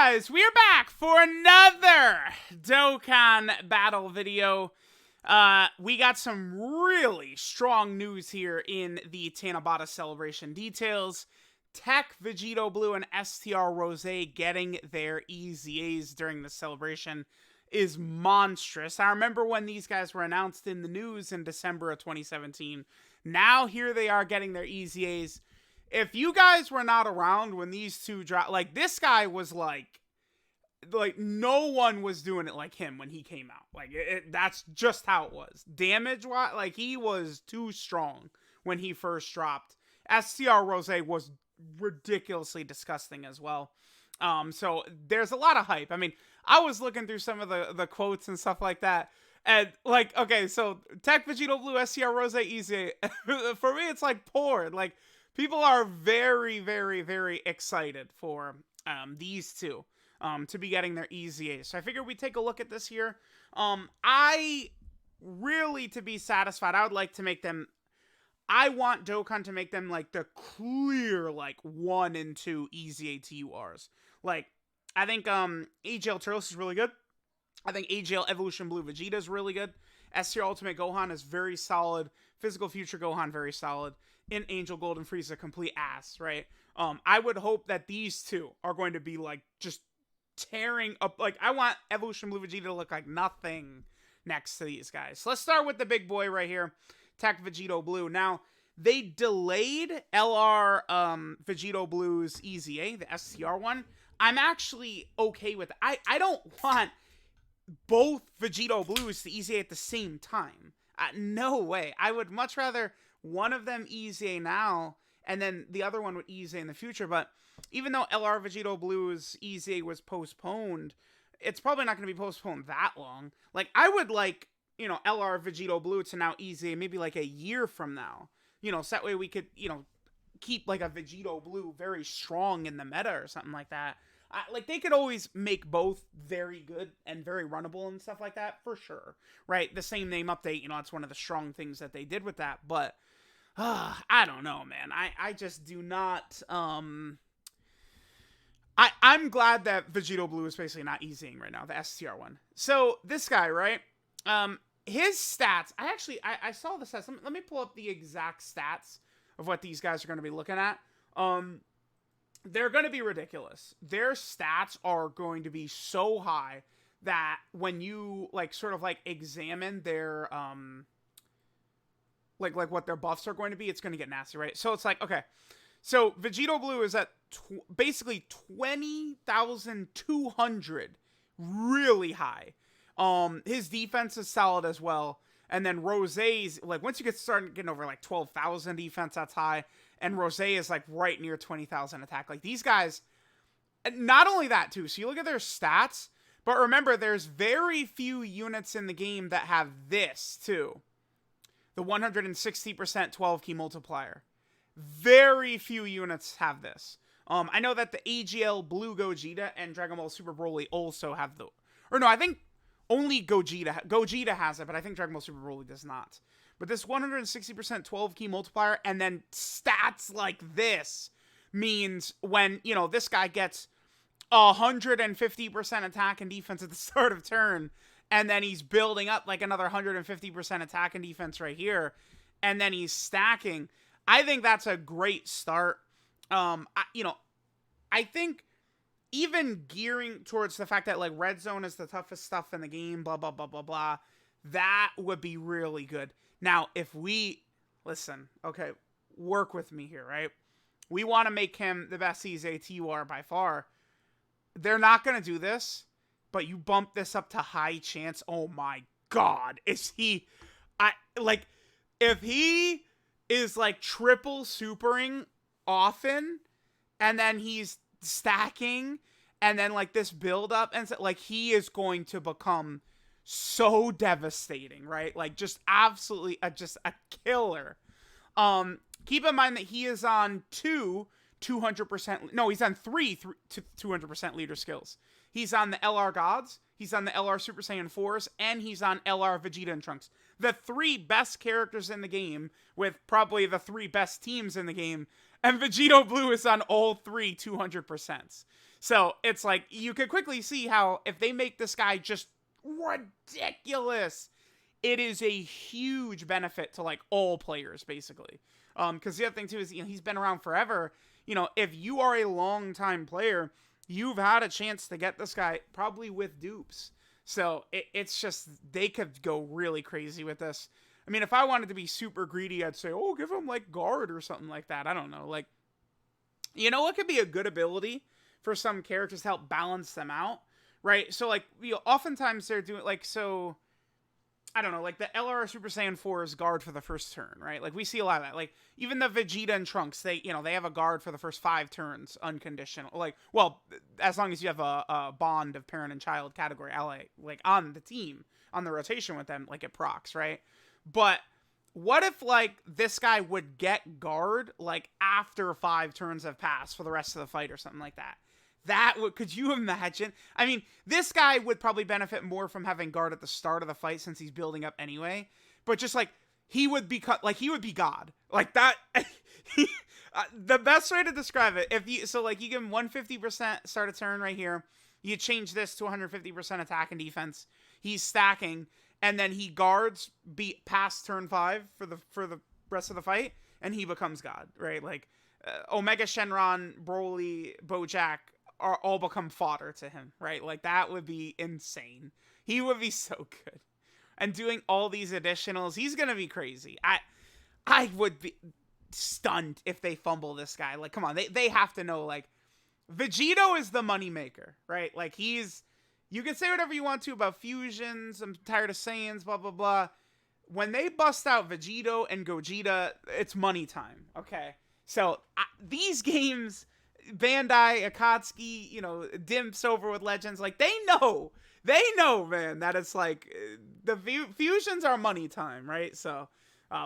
guys, we are back for another Dokkan battle video. We got some really strong news here in the Tanabata celebration details. TEQ Vegito Blue and STR Rose getting their EZAs during the celebration is monstrous. I remember when these guys were announced in the news in December of 2017. Now here they are getting their EZAs. If you guys were not around when these two dropped, like, this guy was like no one was doing it like him when he came out. Like, that's just how it was. Damage-wise, like, he was too strong when he first dropped. STR Rose was ridiculously disgusting as well. So there's a lot of hype. I mean, I was looking through some of the quotes and stuff like that. And, like, okay, so TEQ Vegito Blue, STR Rose, easy. For me, it's like porn. Like, people are very, very, very excited for these two to be getting their EZAs. So I figured we'd take a look at this here. I really, to be satisfied, I would like to make them... I want Dokkan to make them, like, the clear, like, 1 and 2 EZA TURs. Like, I think AGL Turles is really good. I think AGL Evolution Blue Vegeta is really good. STR Ultimate Gohan is very solid. Physical Future Gohan, very solid. In Angel Golden Frieza, complete ass, right? I would hope that these two are going to be, like, just tearing up. Like, I want Evolution Blue Vegeta to look like nothing next to these guys. So let's start with the big boy right here, TEQ Vegito Blue. Now, they delayed LR Vegito Blue's EZA, the STR one. I'm actually okay with it. I don't want both Vegito Blues to EZA at the same time. No way. I would much rather one of them EZA now, and then the other one would EZA in the future. But even though LR Vegito Blue's EZA was postponed, it's probably not going to be postponed that long. Like, I would like, you know, LR Vegito Blue to now EZA maybe like a year from now. You know, so that way we could, you know, keep like a Vegito Blue very strong in the meta or something like that. Like, they could always make both very good and very runnable and stuff like that, for sure. Right? The same name update, you know, it's one of the strong things that they did with that. But, I don't know, man. I just do not... I'm glad that Vegito Blue is basically not EZing right now, the STR one. So, this guy, right? His stats... I saw the stats. Let me pull up the exact stats of what these guys are going to be looking at. They're going to be ridiculous. Their stats are going to be so high that when you, like, sort of, like, examine their, like what their buffs are going to be, it's going to get nasty, right? So it's like, okay. So Vegito Blue is at basically 20,200. Really high. His defense is solid as well. And then Rose's, like, once you get started getting over, like, 12,000 defense, that's high. And Rose is, like, right near 20,000 attack. Like, these guys, not only that, too. So you look at their stats, but remember, there's very few units in the game that have this, too. The 160% 12 key multiplier. Very few units have this. I know that the AGL Blue Gogeta and Dragon Ball Super Broly also have the... Or no, I think only Gogeta has it, but I think Dragon Ball Super Broly does not. But this 160% 12 key multiplier and then stats like this means when, you know, this guy gets 150% attack and defense at the start of turn, and then he's building up like another 150% attack and defense right here, and then he's stacking. I think that's a great start. I think even gearing towards the fact that, like, Red Zone is the toughest stuff in the game, blah, blah, blah, blah, blah, that would be really good. Now, if we... Listen, okay, work with me here, right? We want to make him the best EZA TUR by far. They're not going to do this, but you bump this up to high chance. Oh my god. Is he... if he is, like, triple supering often, and then he's stacking, and then, like, this build up, and so, like, he is going to become so devastating, right? Like, just absolutely just a killer. Keep in mind that he is on 200%, no, he's on 200% leader skills. He's on the LR Gods, he's on the LR Super Saiyan 4s, and he's on LR Vegeta and Trunks. The 3 best characters in the game, with probably the 3 best teams in the game, And Vegito Blue is on all three 200%. So it's like, you could quickly see how if they make this guy just ridiculous, it is a huge benefit to like all players basically. Because the other thing too is, you know, he's been around forever. You know, if you are a long time player, you've had a chance to get this guy probably with dupes. So it's just, they could go really crazy with this. I mean, if I wanted to be super greedy, I'd say, oh, give him like guard or something like that. I don't know. Like, you know what could be a good ability for some characters to help balance them out, right? So like, you know, oftentimes they're doing like, so I don't know, like the LR Super Saiyan 4 is guard for the first turn, right? Like we see a lot of that. Like even the Vegeta and Trunks, they, you know, they have a guard for the first 5 turns, unconditional. Like, well, as long as you have a bond of parent and child category ally, like on the team, on the rotation with them, like it procs, right? But what if like this guy would get guard like after 5 turns have passed for the rest of the fight or something like that? That would, could you imagine? I mean, this guy would probably benefit more from having guard at the start of the fight since he's building up anyway. But just like, he would be cut, like he would be God. Like that, the best way to describe it, if you, so like you give him 150% start a turn right here, you change this to 150% attack and defense, he's stacking, and then he guards past turn 5 for the rest of the fight, and he becomes God, right? Like, Omega Shenron, Broly, Bojack, are all become fodder to him, right? Like that would be insane. He would be so good. And doing all these additionals, he's gonna be crazy. I would be stunned if they fumble this guy. Like, come on, they have to know, like, Vegito is the moneymaker, right? Like he's, you can say whatever you want to about fusions, I'm tired of Saiyans, blah blah blah. When they bust out Vegito and Gogeta, it's money time, okay? So these games, Bandai, Akatsuki, you know, Dimps over with Legends, like they know, man, that it's like the fusions are money time, right? So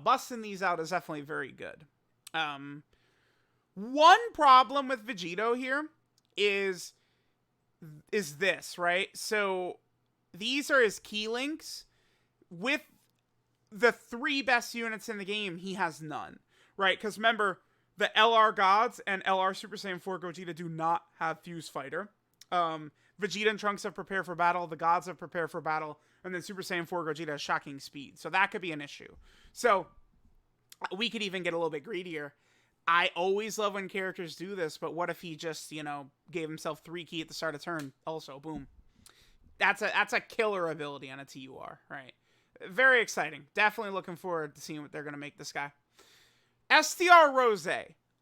busting these out is definitely very good. One problem with Vegito here is this, right? So these are his key links. With the 3 best units in the game, he has none, right? Because remember, the LR Gods and LR Super Saiyan 4 Gogeta do not have Fuse Fighter. Vegeta and Trunks have Prepare for Battle, the Gods have Prepare for Battle, and then Super Saiyan 4 Gogeta has Shocking Speed. So that could be an issue. So we could even get a little bit greedier. I always love when characters do this, but what if he just, you know, gave himself 3 key at the start of turn? Also, boom. That's a killer ability on a TUR, right? Very exciting. Definitely looking forward to seeing what they're going to make this guy. STR Rose.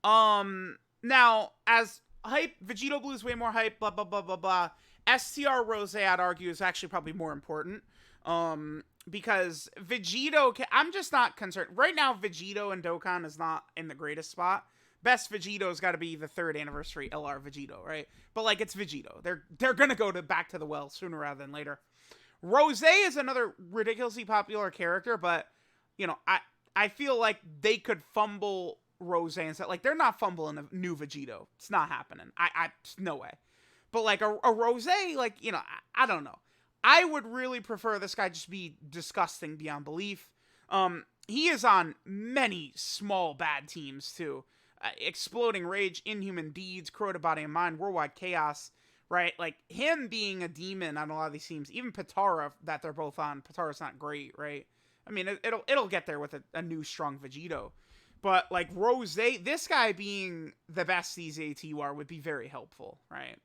Now, as hype, Vegito Blue is way more hype, blah, blah, blah, blah, blah. STR Rose, I'd argue, is actually probably more important. Because Vegito, I'm just not concerned. Right now, Vegito and Dokkan is not in the greatest spot. Best Vegito's got to be the 3rd anniversary LR Vegito, right? But, like, it's Vegito. They're going to go back to the well sooner rather than later. Rose is another ridiculously popular character, but, you know, I feel like they could fumble Rose and stuff. Like, they're not fumbling a new Vegito. It's not happening. No way. But, like, a Rose, like, you know, I don't know. I would really prefer this guy just be disgusting beyond belief. He is on many small bad teams, too. Exploding Rage, Inhuman Deeds, Crota Body and Mind, Worldwide Chaos, right? Like, him being a demon on a lot of these teams, even Patara that they're both on, Patara's not great, right? I mean, it'll get there with a new strong Vegito. But, like, Rose, this guy being the best EZATUR would be very helpful, right?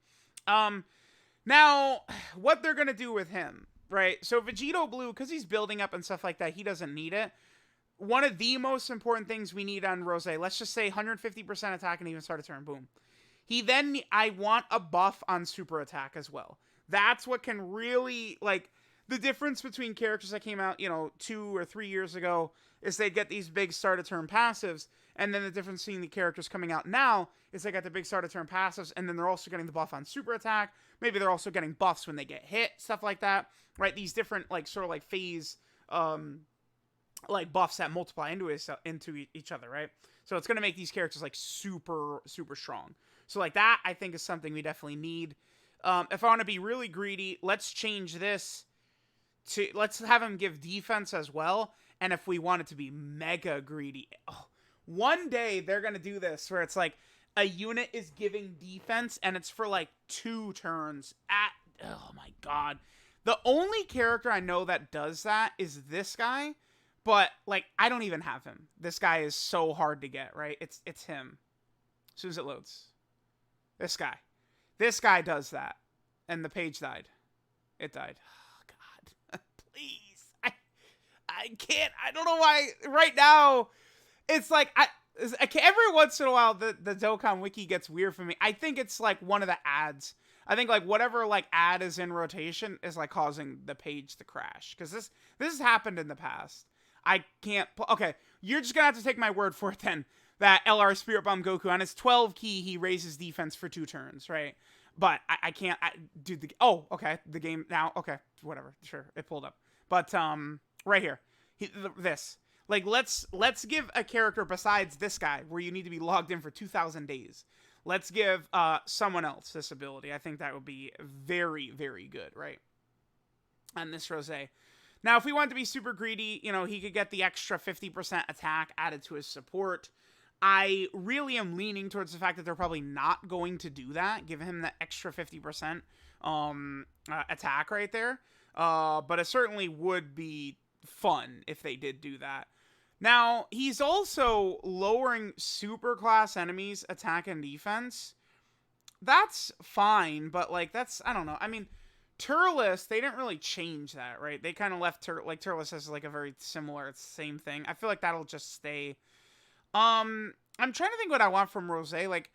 Now, what they're going to do with him, right? So, Vegito Blue, because he's building up and stuff like that, he doesn't need it. One of the most important things we need on Rose, let's just say 150% attack and even start a turn, boom. I want a buff on super attack as well. That's what can really, like, the difference between characters that came out, you know, 2 or 3 years ago is they get these big start of turn passives, and then the difference between the characters coming out now is they got the big start of turn passives, and then they're also getting the buff on super attack. Maybe they're also getting buffs when they get hit, stuff like that, right? These different, like, sort of like phase, like, buffs that multiply into each other, right? So it's going to make these characters, like, super, super strong. So, like, that, I think, is something we definitely need. If I want to be really greedy, let's change this let's have him give defense as well. And if we want it to be mega greedy, one day they're gonna do this where it's like a unit is giving defense and it's for like 2 turns oh my god. The only character I know that does that is this guy, but like I don't even have him. This guy is so hard to get, right? It's him. As soon as it loads. This guy. This guy does that. And the page died. It died. Oh god. Please. I can't. I don't know why right now it's like every once in a while the Dokkan wiki gets weird for me. I think it's like one of the ads. I think like whatever like ad is in rotation is like causing the page to crash, because this has happened in the past. I can't. Okay, you're just gonna have to take my word for it then. That LR Spirit Bomb Goku on his 12 key, he raises defense for 2 turns, right? But I can't. Dude, oh, okay, the game now. Okay, whatever. Sure, it pulled up. But right here, this. Like, let's give a character besides this guy, where you need to be logged in for 2,000 days. Let's give someone else this ability. I think that would be very, very good, right? And this Rosé. Now, if we want to be super greedy, you know, he could get the extra 50% attack added to his support. I really am leaning towards the fact that they're probably not going to do that, give him the extra 50% attack right there. But it certainly would be fun if they did do that. Now, he's also lowering superclass enemies' attack and defense. That's fine, but, like, that's, I don't know. I mean, Turles, they didn't really change that, right? They kind of left, Turles as, like, a very similar, same thing. I feel like that'll just stay. I'm trying to think what I want from Rosé. Like,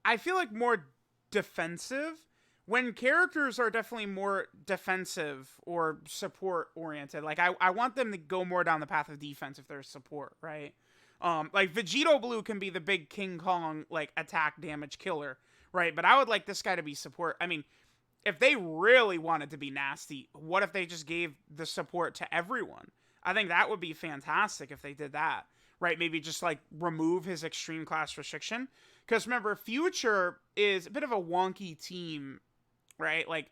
I feel like more defensive. When characters are definitely more defensive or support-oriented, like, I want them to go more down the path of defense if they're support, right? Like, Vegito Blue can be the big King Kong, like, attack damage killer, right? But I would like this guy to be support. I mean, if they really wanted to be nasty, what if they just gave the support to everyone? I think that would be fantastic if they did that, right? Maybe just, like, remove his extreme class restriction. Because remember, Future is a bit of a wonky team, right? Like,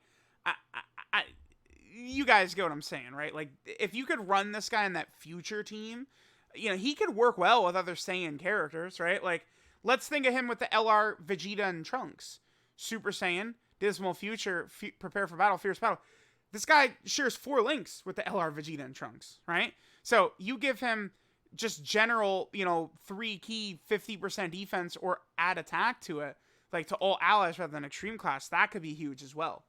you guys get what I'm saying, right? Like, if you could run this guy in that Future team, you know, he could work well with other Saiyan characters, right? Like, let's think of him with the LR, Vegeta, and Trunks. Super Saiyan, Dismal Future, Prepare for Battle, Fierce Battle. This guy shares 4 links with the LR, Vegeta, and Trunks, right? So, you give him just general, you know, 3 key, 50% defense, or add attack to it, like to all allies rather than extreme class, that could be huge as well.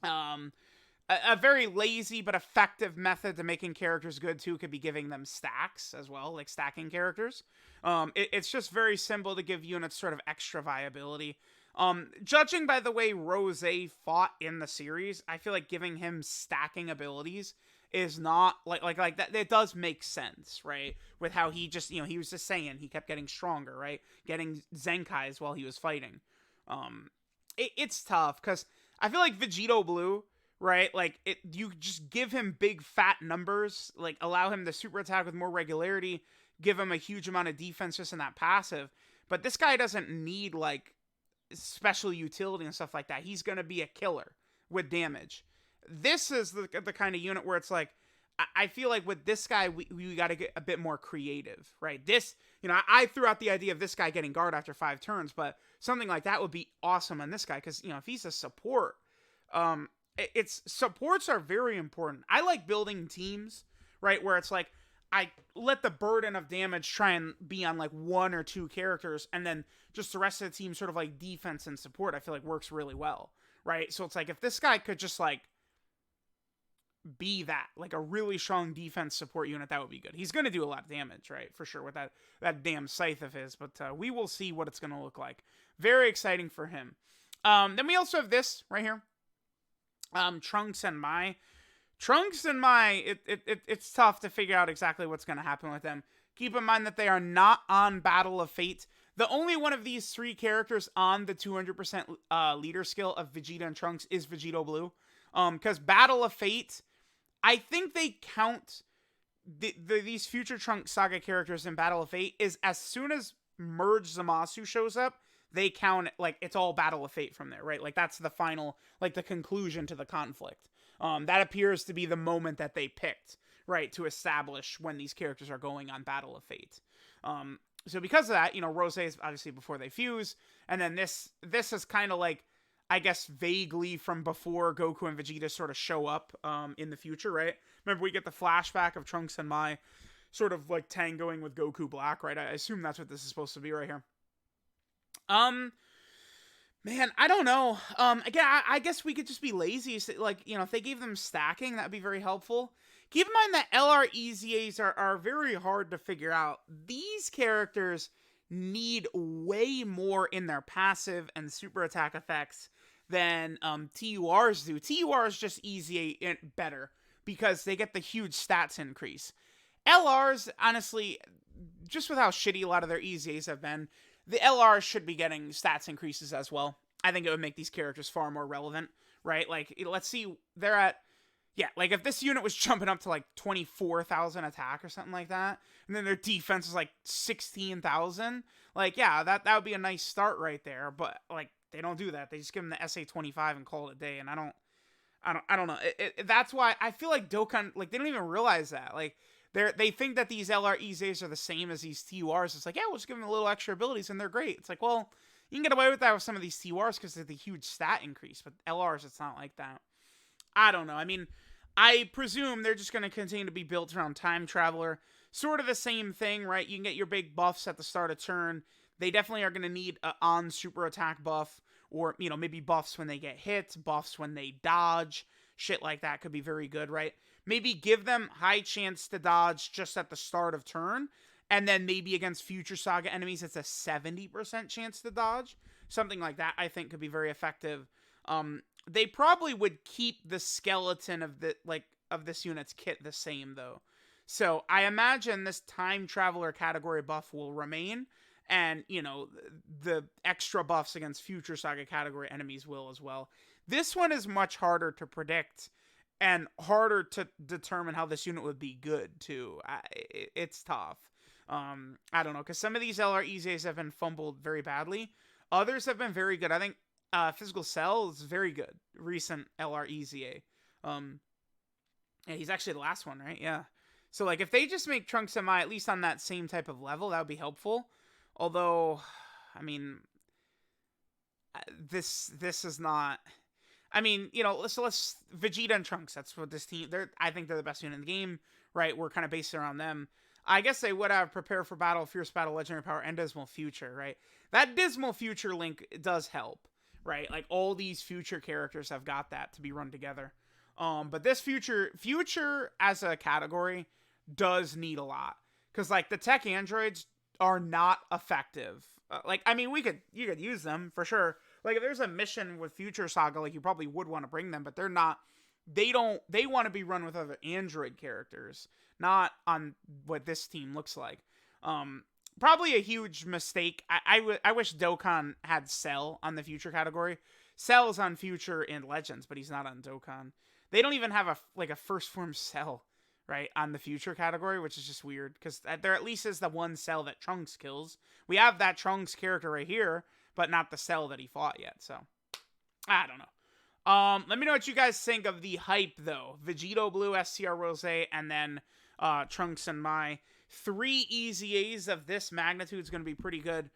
A very lazy but effective method to making characters good too could be giving them stacks as well, like stacking characters. It's just very simple to give units sort of extra viability. Judging by the way Rosé fought in the series, I feel like giving him stacking abilities is not like that. It does make sense, right? With how he just, you know, he was just saying he kept getting stronger, right? Getting Zenkais while he was fighting. It's tough because I feel like Vegito Blue, right? Like you just give him big fat numbers, like allow him to super attack with more regularity, give him a huge amount of defense just in that passive. But this guy doesn't need like special utility and stuff like that. He's gonna be a killer with damage. This is the kind of unit where it's like, I feel like with this guy, we got to get a bit more creative, right? This, you know, I threw out the idea of this guy getting guard after 5 turns, but something like that would be awesome on this guy because, you know, if he's a support, supports are very important. I like building teams, right, where it's like, I let the burden of damage try and be on like 1 or 2 characters, and then just the rest of the team sort of like defense and support, I feel like works really well, right? So it's like, if this guy could just like be that, like a really strong defense support unit, that would be good. He's going to do a lot of damage, right? For sure, with that damn scythe of his, but we will see what it's going to look like. Very exciting for him. Then we also have this right here. Trunks and Mai. It's tough to figure out exactly what's going to happen with them. Keep in mind that they are not on Battle of Fate. The only one of these 3 characters on the 200% leader skill of Vegeta and Trunks is Vegito Blue. Because Battle of Fate, I think they count these future Trunks Saga characters in Battle of Fate is as soon as Merge Zamasu shows up, they count it, like, it's all Battle of Fate from there, right? Like, that's the final, like, the conclusion to the conflict. That appears to be the moment that they picked, right, to establish when these characters are going on Battle of Fate. So because of that, you know, Rose is obviously before they fuse, and then this is kind of like, I guess, vaguely from before Goku and Vegeta sort of show up in the future, right? Remember, we get the flashback of Trunks and Mai sort of like tangoing with Goku Black, right? I assume that's what this is supposed to be right here. Man, I don't know. Again, I guess we could just be lazy. So, like, you know, if they gave them stacking, that'd be very helpful. Keep in mind that LR EZAs are very hard to figure out. These characters need way more in their passive and super attack effects than TURs do. TURs just EZA better because they get the huge stats increase. LRs, honestly, just with how shitty a lot of their EZAs have been, the LRs should be getting stats increases as well. I think it would make these characters far more relevant, right? Like, let's see, they're at, yeah, like if this unit was jumping up to like 24,000 attack or something like that, and then their defense is like 16,000, like, yeah, that would be a nice start right there. But like, they don't do that. They just give them the SA25 and call it a day. And I don't know. That's why I feel like Dokkan, like, they don't even realize that. Like, they think that these LR EZAs are the same as these TURs. It's like, yeah, we'll just give them a little extra abilities and they're great. It's like, well, you can get away with that with some of these TURs because of the huge stat increase, but LRs, it's not like that. I don't know. I mean, I presume they're just going to continue to be built around Time Traveler. Sort of the same thing, right? You can get your big buffs at the start of turn. They definitely are going to need an on super attack buff, or, you know, maybe buffs when they get hit, buffs when they dodge. Shit like that could be very good, right? Maybe give them high chance to dodge just at the start of turn, and then maybe against Future Saga enemies, it's a 70% chance to dodge. Something like that, I think, could be very effective. They probably would keep the skeleton of this unit's kit the same, though. So I imagine this Time Traveler category buff will remain, and, you know, the extra buffs against Future Saga category enemies will as well. This one is much harder to predict and harder to determine how this unit would be good, too. It's tough. I don't know, because some of these LR EZAs have been fumbled very badly. Others have been very good. I think Physical Cell is very good. Recent LR EZA. Yeah, he's actually the last one, right? Yeah. So, like, if they just make Trunks and Mai at least on that same type of level, that would be helpful. Although, I mean, this is not... I mean, you know, so let's Vegeta and Trunks. That's what this team. I think they're the best unit in the game, right? We're kind of based around them. I guess they would have Prepare for Battle, Fierce Battle, Legendary Power, and Dismal Future, right? That Dismal Future link does help, right? Like, all these future characters have got that to be run together. But this future as a category does need a lot, because like the tech androids are not effective. Like, I mean, you could use them for sure. Like, if there's a mission with Future Saga, like, you probably would want to bring them, but they're not. They want to be run with other android characters, not on what this team looks like. Probably a huge mistake. I wish Dokkan had Cell on the Future category. Cell's on Future and Legends, but he's not on Dokkan. They don't even have a first form Cell, right, on the Future category, which is just weird, because there at least is the one Cell that Trunks kills. We have that Trunks character right here, but not the Cell that he fought yet, so I don't know. Let me know what you guys think of the hype, though. Vegito Blue, STR Rose, and then Trunks and Mai. 3 EZAs of this magnitude is going to be pretty good.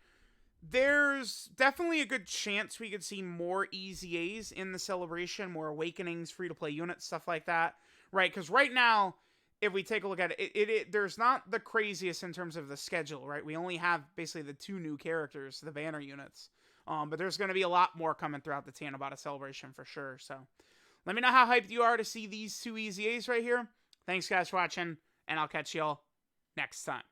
There's definitely a good chance we could see more EZAs in the celebration, more Awakenings, free-to-play units, stuff like that, right? Because right now, if we take a look at it, there's not the craziest in terms of the schedule, right? We only have basically the 2 new characters, the banner units. But there's going to be a lot more coming throughout the Tanabata celebration for sure. So let me know how hyped you are to see these 2 EZAs right here. Thanks, guys, for watching, and I'll catch y'all next time.